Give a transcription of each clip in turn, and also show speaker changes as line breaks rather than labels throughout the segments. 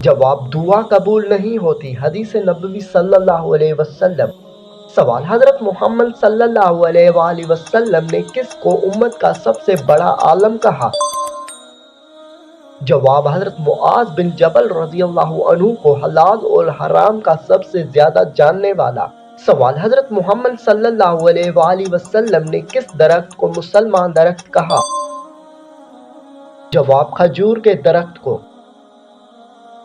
جواب دعا قبول نہیں ہوتی، حدیث نبوی صلی اللہ علیہ وسلم۔ سوال حضرت محمد صلی اللہ علیہ وآلہ وسلم نے کس کو امت کا سب سے بڑا عالم کہا؟ جواب حضرت معاذ بن جبل رضی اللہ عنہ کو حلال اور حرام کا سب سے زیادہ جاننے والا۔ سوال حضرت محمد صلی اللہ علیہ وآلہ وسلم نے کس درخت کو مسلمان درخت کہا؟ جواب کھجور کے درخت کو۔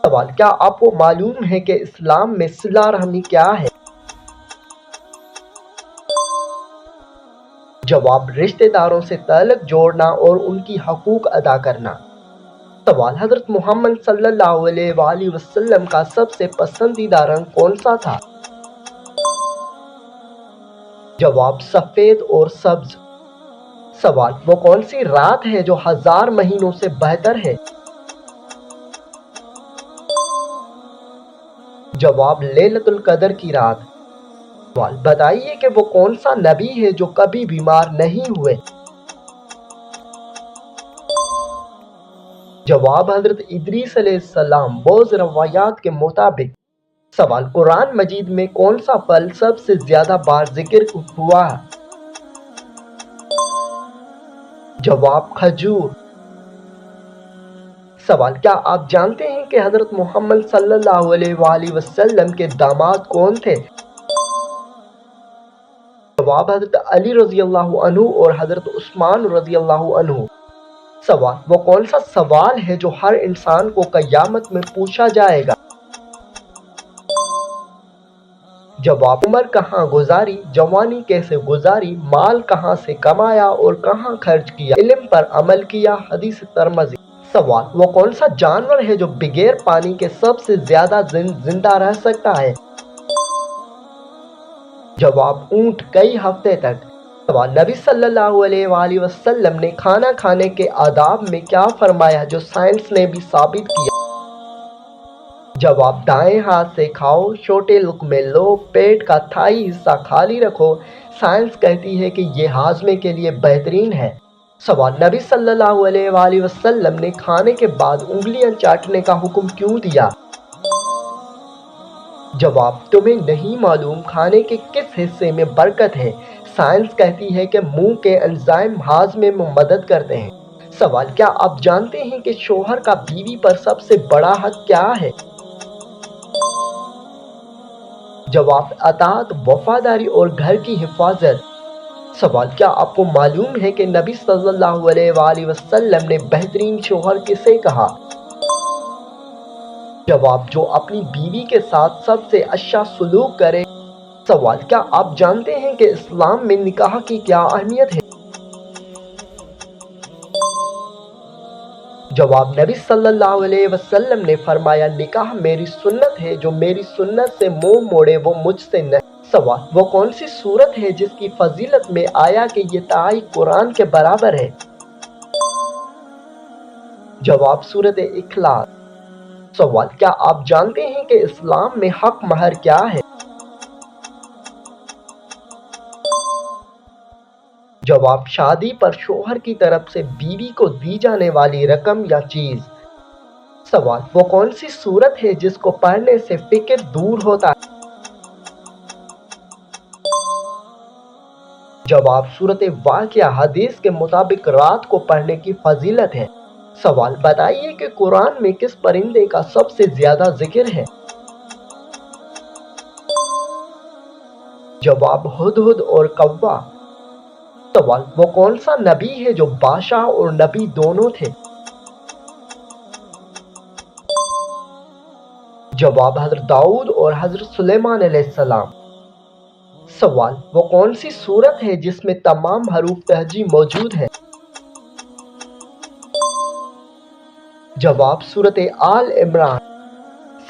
سوال کیا آپ کو معلوم ہے کہ اسلام میں صلہ رحمی کیا ہے؟ جواب رشتہ داروں سے تعلق جوڑنا اور ان کی حقوق ادا کرنا۔ سوال حضرت محمد صلی اللہ علیہ وآلہ وسلم کا سب سے پسندیدہ رنگ کون سا تھا؟ جواب سفید اور سبز۔ سوال وہ کون سی رات ہے جو 1000 مہینوں سے بہتر ہے؟ جواب لیلۃ القدر کی رات۔ سوال بتائیے کہ وہ کون سا نبی ہے جو کبھی بیمار نہیں ہوئے؟ جواب حضرت ادریس علیہ السلام بعض روایات کے مطابق۔ سوال قرآن مجید میں کون سا پھل سب سے زیادہ بار ذکر ہوا ہے؟ جواب کھجور۔ سوال کیا آپ جانتے ہیں کہ حضرت محمد صلی اللہ علیہ وآلہ وسلم کے داماد کون تھے؟ جواب حضرت علی رضی اللہ عنہ اور حضرت عثمان رضی اللہ عنہ۔ سوال وہ کون سا سوال ہے جو ہر انسان کو قیامت میں پوچھا جائے گا؟ جواب عمر کہاں گزاری، جوانی کیسے گزاری، مال کہاں سے کمایا اور کہاں خرچ کیا، علم پر عمل کیا، حدیث ترمذی۔ سوال وہ کون سا جانور ہے جو بغیر پانی کے سب سے زیادہ زندہ رہ سکتا ہے؟ جواب اونٹ کئی ہفتے تک۔ سوال نبی صلی اللہ علیہ وآلہ وسلم نے کھانا کھانے کے آداب میں کیا فرمایا جو سائنس نے بھی ثابت کیا؟ جواب دائیں ہاتھ سے کھاؤ، چھوٹے لقمے لو، پیٹ کا تھائی حصہ خالی رکھو، سائنس کہتی ہے کہ یہ ہاضمے کے لیے بہترین ہے۔ سوال نبی صلی اللہ علیہ وآلہ وسلم نے کھانے کے بعد انگلیاں چاٹنے کا حکم کیوں دیا؟ جواب تمہیں نہیں معلوم کھانے کے کس حصے میں برکت ہے، سائنس کہتی ہے کہ منہ کے انزائم ہاضمے میں مدد کرتے ہیں۔ سوال کیا آپ جانتے ہیں کہ شوہر کا بیوی پر سب سے بڑا حق کیا ہے؟ جواب اطاعت، وفاداری اور گھر کی حفاظت۔ سوال کیا آپ کو معلوم ہے کہ نبی صلی اللہ علیہ وآلہ وسلم نے بہترین شوہر کسے کہا؟ جواب جو اپنی بیوی کے ساتھ سب سے اچھا سلوک کرے۔ سوال کیا آپ جانتے ہیں کہ اسلام میں نکاح کی کیا اہمیت ہے؟ جواب نبی صلی اللہ علیہ وسلم نے فرمایا نکاح میری سنت ہے، جو میری سنت سے منہ موڑے وہ مجھ سے نہیں۔ سوال وہ کون سی سورت ہے جس کی فضیلت میں آیا کہ یہ تائی قرآن کے برابر ہے؟ جواب سورت اخلاص۔ سوال کیا آپ جانتے ہیں کہ اسلام میں حق مہر کیا ہے؟ جواب شادی پر شوہر کی طرف سے بیوی کو دی جانے والی رقم یا چیز۔ سوال وہ کون سی سورت ہے جس کو پڑھنے سے فکر دور ہوتا ہے؟ جواب سورت واقعہ، حدیث کے مطابق رات کو پڑھنے کی فضیلت ہے۔ سوال بتائیے کہ قرآن میں کس پرندے کا سب سے زیادہ ذکر ہے؟ جواب ہدہد اور کوا۔ سوال وہ کون سا نبی ہے جو بادشاہ اور نبی دونوں تھے؟ جواب حضرت داؤد اور حضرت سلیمان علیہ السلام۔ سوال وہ کون سی سورت ہے جس میں تمام حروف تہجی موجود ہیں؟ جواب سورت آل عمران۔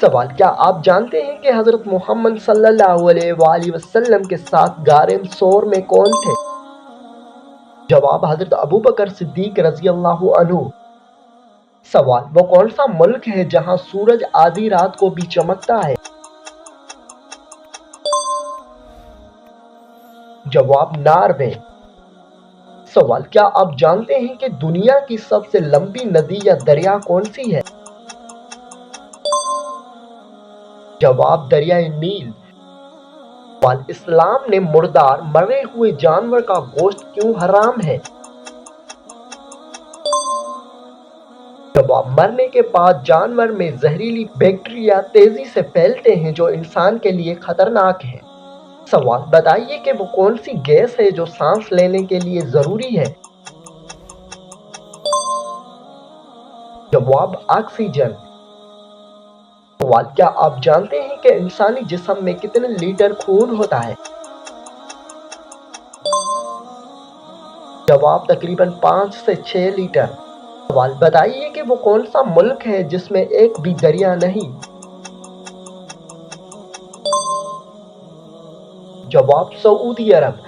سوال کیا آپ جانتے ہیں کہ حضرت محمد صلی اللہ علیہ وآلہ وسلم کے ساتھ غار ثور میں کون تھے؟ جواب حضرت ابوبکر صدیق رضی اللہ عنہ۔ سوال وہ کون سا ملک ہے جہاں سورج آدھی رات کو بھی چمکتا ہے؟ جواب ناروے۔ سوال کیا آپ جانتے ہیں کہ دنیا کی سب سے لمبی ندی یا دریا کون سی ہے؟ جواب دریائے نیل۔ سوال اسلام نے مردار مرے ہوئے جانور کا گوشت کیوں حرام ہے؟ جواب مرنے کے بعد جانور میں زہریلی بیکٹیریا تیزی سے پھیلتے ہیں جو انسان کے لیے خطرناک ہیں۔ سوال بتائیے کہ وہ کون سی گیس ہے جو سانس لینے کے لیے ضروری ہے؟ جواب آکسیجن۔ سوال کیا آپ جانتے ہیں کہ انسانی جسم میں کتنے لیٹر خون ہوتا ہے؟ جواب تقریباً 5 سے 6 لیٹر۔ سوال بتائیے کہ وہ کون سا ملک ہے جس میں ایک بھی دریا نہیں؟ جواب سعودی عرب۔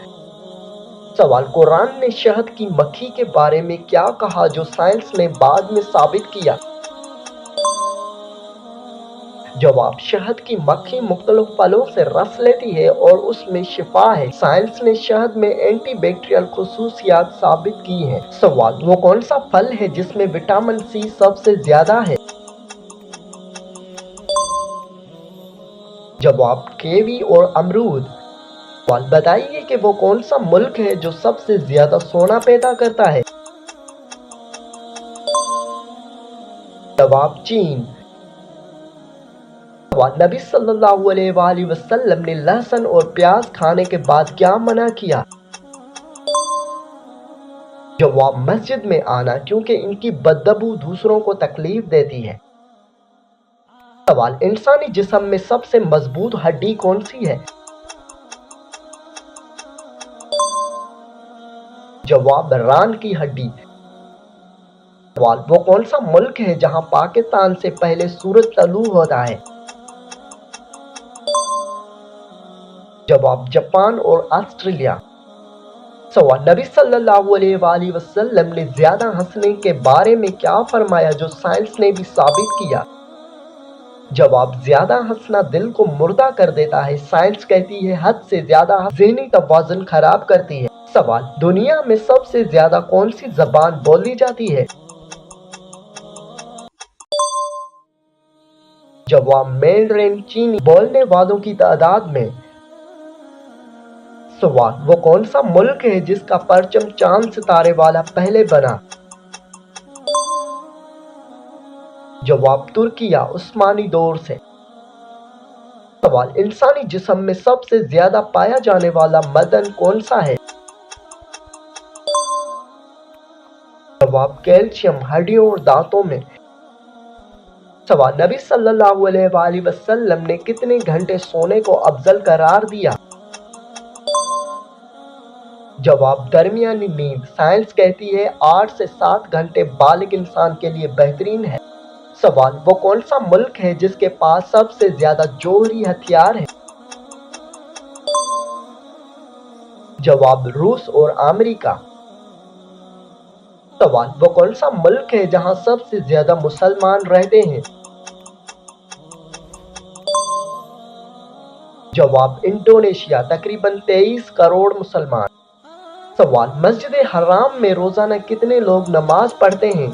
سوال قرآن نے شہد کی مکھی کے بارے میں کیا کہا جو سائنس نے بعد میں ثابت کیا؟ جواب شہد کی مکھی مختلف پھلوں سے رس لیتی ہے اور اس میں شفا ہے۔ سائنس نے شہد میں اینٹی بیکٹیریل خصوصیات ثابت کی ہیں۔ سوال وہ کون سا پھل ہے جس میں وٹامن سی سب سے زیادہ ہے؟ جواب کیوی اور امرود۔ سوال بتائیے کہ وہ کون سا ملک ہے جو سب سے زیادہ سونا پیدا کرتا ہے؟ جواب چین۔ نبی صلی اللہ علیہ وآلہ وسلم نے لہسن اور پیاز کھانے کے بعد کیا منع کیا؟ جواب مسجد میں آنا کیونکہ ان کی بدبو دوسروں کو تکلیف دیتی ہے۔ سوال انسانی جسم میں سب سے مضبوط ہڈی کون سی ہے؟ جواب ران کی ہڈی۔ سوال وہ کون سا ملک ہے جہاں پاکستان سے پہلے سورج طلوع ہوتا ہے؟ جواب جاپان اور آسٹریلیا۔ سوال نبی صلی اللہ علیہ وآلہ وسلم نے زیادہ ہنسنے کے بارے میں کیا فرمایا جو سائنس نے بھی ثابت کیا؟ جواب زیادہ ہنسنا دل کو مردہ کر دیتا ہے۔ سائنس کہتی ہے حد سے زیادہ ذہنی توازن خراب کرتی ہے۔ سوال دنیا میں سب سے زیادہ کون سی زبان بولی جاتی ہے؟ جواب مینڈرین چینی بولنے والوں کی تعداد میں۔ سوال وہ کون سا ملک ہے جس کا پرچم چاند ستارے والا پہلے بنا؟ جواب ترکیہ عثمانی دور سے۔ سوال انسانی جسم میں سب سے زیادہ پایا جانے والا معدن کون سا ہے؟ جواب کیلشیم ہڈیوں اور دانتوں میں۔ سوال نبی صلی اللہ علیہ وآلہ وسلم نے کتنے گھنٹے سونے کو افضل قرار دیا؟ جواب درمیانی نیند۔ سائنس کہتی ہے 8 سے 7 گھنٹے بالغ انسان کے لیے بہترین ہے۔ سوال وہ کون سا ملک ہے جس کے پاس سب سے زیادہ جوہری ہتھیار ہے؟ جواب روس اور امریکہ۔ سوال وہ کون سا ملک ہے جہاں سب سے زیادہ مسلمان رہتے ہیں؟ جواب انڈونیشیا تقریباً 23 کروڑ مسلمان۔ سوال مسجد حرام میں روزانہ کتنے لوگ نماز پڑھتے ہیں؟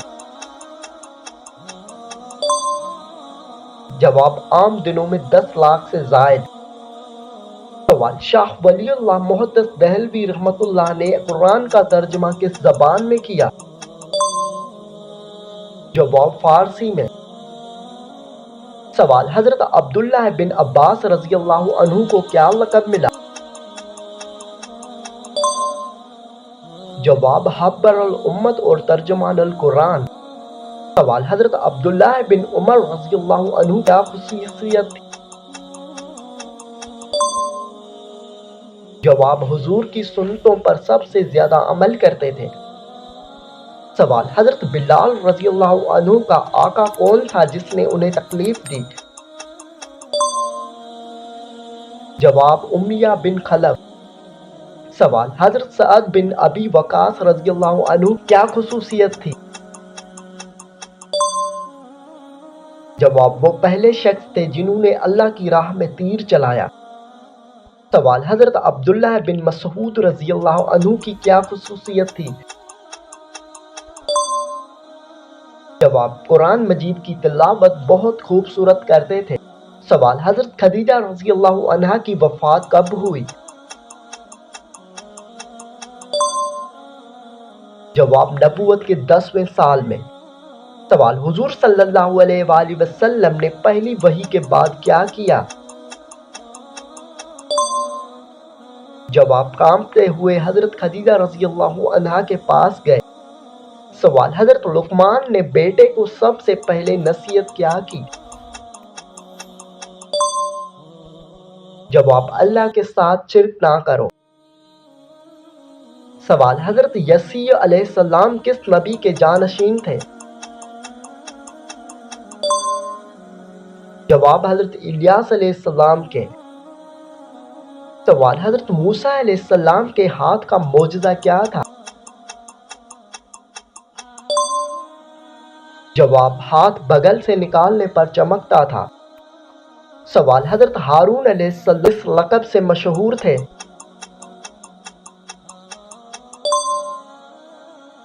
جواب عام دنوں میں 10 لاکھ سے زائد۔ سوال شاہ ولی اللہ محدث دہلوی رحمۃ اللہ نے قرآن کا ترجمہ کس زبان میں کیا؟ جواب فارسی میں۔ سوال حضرت عبداللہ بن عباس رضی اللہ عنہ کو کیا لقب ملا؟ جواب حبر الامت اور ترجمان القرآن۔ سوال حضرت عبداللہ بن عمر رضی اللہ عنہ کیا خصوصیت تھی؟ جواب حضور کی سنتوں پر سب سے زیادہ عمل کرتے تھے۔ سوال حضرت بلال رضی اللہ عنہ کا آقا کون تھا جس نے انہیں تکلیف دی؟ جواب امیہ بن خلف۔ سوال حضرت سعد بن ابی وقاص رضی اللہ عنہ کیا خصوصیت تھی؟ جواب وہ پہلے شخص تھے جنہوں نے اللہ کی راہ میں تیر چلایا۔ سوال حضرت عبداللہ بن مسعود رضی اللہ عنہ کی کیا خصوصیت تھی؟ جواب قرآن مجید کی تلاوت بہت خوبصورت کرتے تھے۔ سوال: حضرت خدیجہ رضی اللہ عنہا کی وفات کب ہوئی؟ جواب: نبوت کے 10ویں سال میں۔ سوال: حضور صلی اللہ علیہ وآلہ وسلم نے پہلی وحی کے بعد کیا کیا؟ جواب: کانپتے ہوئے حضرت خدیجہ رضی اللہ عنہا کے پاس گئے۔ سوال: حضرت لقمان نے بیٹے کو سب سے پہلے نصیحت کیا کی؟ جواب: اللہ کے ساتھ شرک نہ کرو۔ سوال: حضرت یسیع علیہ السلام کس نبی کے جانشین تھے؟ جواب: حضرت الیاس علیہ السلام کے۔ سوال: حضرت موسیٰ علیہ السلام کے ہاتھ کا معجزہ کیا تھا؟ جواب: ہاتھ بغل سے نکالنے پر چمکتا تھا۔ سوال: حضرت ہارون علیہ السلام اس لقب سے مشہور تھے؟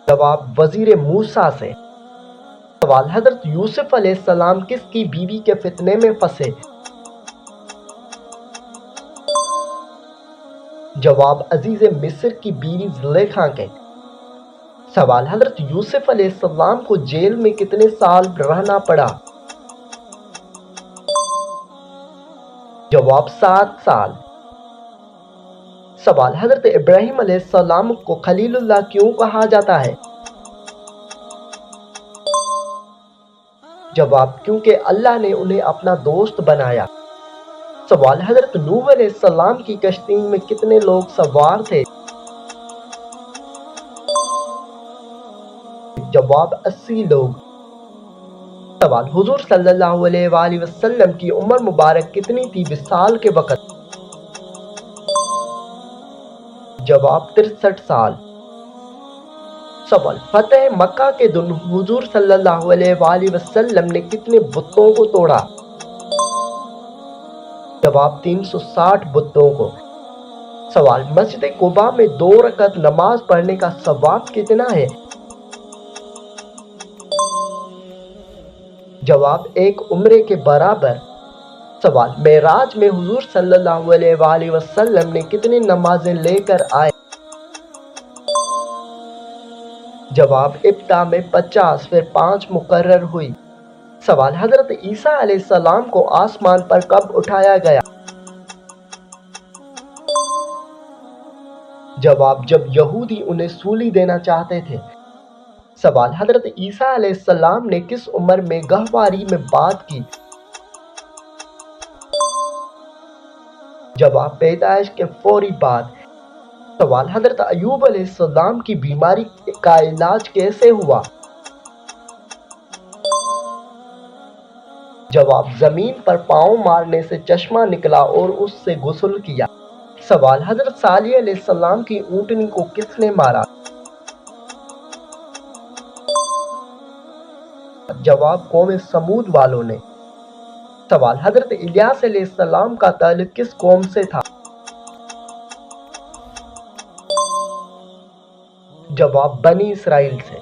جواب: وزیر موسیٰ سے۔ سوال: حضرت یوسف علیہ السلام کس کی بیوی کے فتنے میں پھنسے؟ جواب: عزیز مصر کی بیوی زلیخا کے۔ سوال: حضرت یوسف علیہ السلام کو جیل میں کتنے سال رہنا پڑا؟ جواب: 7 سال۔ سوال: حضرت ابراہیم علیہ السلام کو خلیل اللہ کیوں کہا جاتا ہے؟ جواب: کیونکہ اللہ نے انہیں اپنا دوست بنایا۔ سوال: حضرت نوح علیہ السلام کی کشتی میں کتنے لوگ سوار تھے؟ جواب: 80 لوگ۔ سوال: حضور صلی اللہ علیہ وآلہ وسلم کی عمر مبارک کتنی تھی وصال کے وقت؟ جواب: 63 سال۔ سوال: فتح مکہ کے دن حضور صلی اللہ علیہ وآلہ وسلم نے کتنے بتوں کو توڑا؟ جواب: 360 بتوں کو۔ سوال: مسجد قباء میں 2 رکعت نماز پڑھنے کا ثواب کتنا ہے؟ جواب: 1 عمرے کے برابر۔ سوال: معراج میں حضور صلی اللہ علیہ وآلہ وسلم نے کتنی نمازیں لے کر آئے؟ جواب: ابتدا میں 50 پھر 5 مقرر ہوئی۔ سوال: حضرت عیسیٰ علیہ السلام کو آسمان پر کب اٹھایا گیا؟ جواب: جب یہودی انہیں سولی دینا چاہتے تھے۔ سوال: حضرت عیسیٰ علیہ السلام نے کس عمر میں گہواری میں بات کی؟ جواب: پیدائش کے فوری بعد۔ سوال: حضرت ایوب علیہ السلام کی بیماری کا علاج کیسے ہوا؟ جواب: زمین پر پاؤں مارنے سے چشمہ نکلا اور اس سے غسل کیا۔ سوال: حضرت صالح علیہ السلام کی اونٹنی کو کس نے مارا؟ جواب: قوم سمود والوں نے۔ سوال: حضرت الیاس علیہ السلام کا تعلق کس قوم سے تھا؟ جواب: بنی اسرائیل سے۔